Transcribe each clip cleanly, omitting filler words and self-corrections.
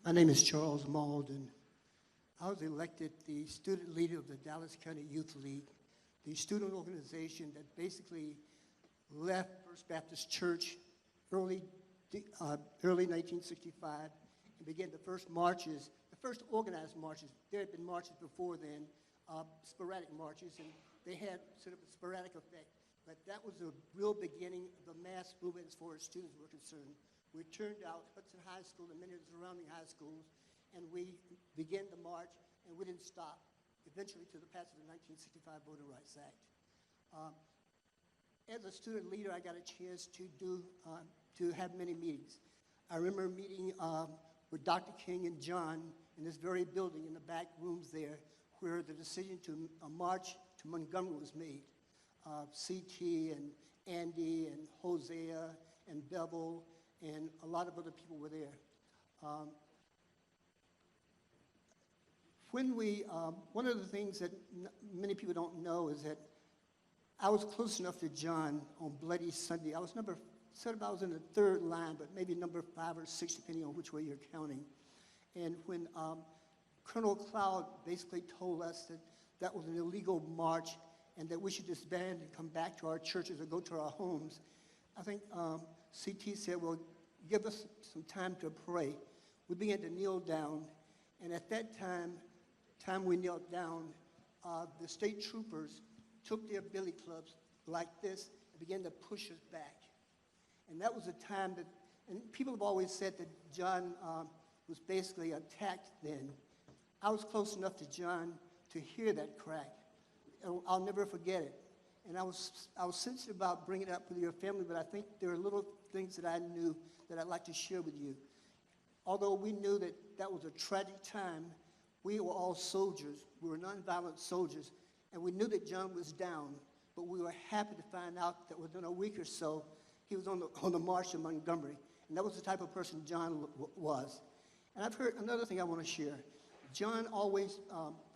My name is Charles Mauldin. I was elected the student leader of the Dallas County Youth League, the student organization that basically left First Baptist Church early 1965 and began the first marches, the first organized marches. There had been marches before then, sporadic marches, and they had sort of a sporadic effect. But that was the real beginning of the mass movement as far as students were concerned. We turned out Hudson High School and many of the surrounding high schools, and we began the march, and we didn't stop, eventually to the passage of the 1965 Voting Rights Act. As a student leader, I got a chance to have many meetings. I remember meeting with Dr. King and John in this very building in the back rooms there, where the decision to march to Montgomery was made. CT and Andy and Hosea and Bevel and a lot of other people were there. One of the things that many people don't know is that I was close enough to John on Bloody Sunday. I was I was in the third line, but maybe number 5 or 6, depending on which way you're counting. And when Colonel Cloud basically told us that that was an illegal march and that we should disband and come back to our churches or go to our homes, I think CT said, well, give us some time to pray. We began to kneel down, and at that time we knelt down, the state troopers took their billy clubs like this and began to push us back. And that was a time that, and people have always said that John was basically attacked then. I was close enough to John to hear that crack. I'll never forget it. And I was sensitive about bringing it up with your family, but I think there are little things that I knew that I'd like to share with you. Although we knew that that was a tragic time, we were all soldiers. We were nonviolent soldiers, and we knew that John was down, but we were happy to find out that within a week or so, he was on the march to Montgomery, and that was the type of person John was. And I've heard another thing I want to share. John always,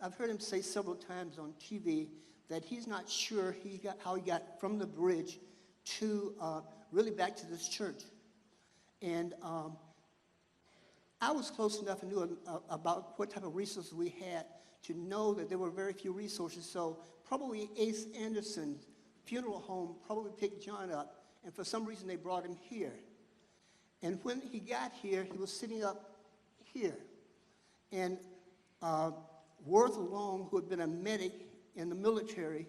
I've heard him say several times on TV that he's not sure how he got from the bridge to really back to this church. And I was close enough and knew about what type of resources we had to know that there were very few resources. So probably Ace Anderson's funeral home probably picked John up, and for some reason they brought him here. And when he got here, he was sitting up here. And Worth Long, who had been a medic in the military,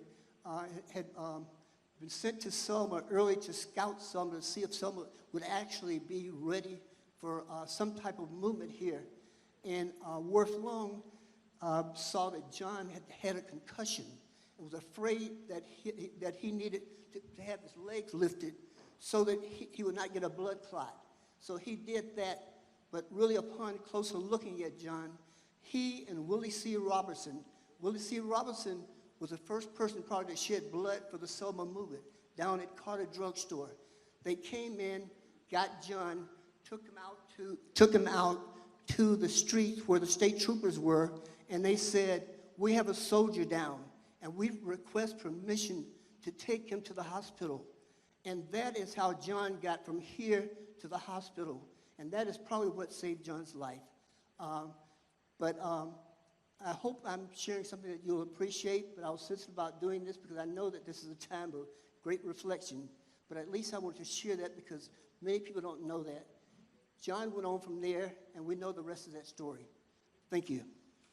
had been sent to Selma early to scout Selma to see if Selma would actually be ready for some type of movement here. And Worth Long saw that John had a concussion and was afraid that he needed to have his legs lifted so that he would not get a blood clot. So he did that, but really upon closer looking at John, he and Willie C. Robertson was the first person probably to shed blood for the Selma movement down at Carter Drug Store. They came in, got John, took him out to the street where the state troopers were, and they said, we have a soldier down, and we request permission to take him to the hospital. And that is how John got from here to the hospital, and that is probably what saved John's life. I hope I'm sharing something that you'll appreciate, but I was sensitive about doing this because I know that this is a time of great reflection. But at least I wanted to share that because many people don't know that. John went on from there, and we know the rest of that story. Thank you.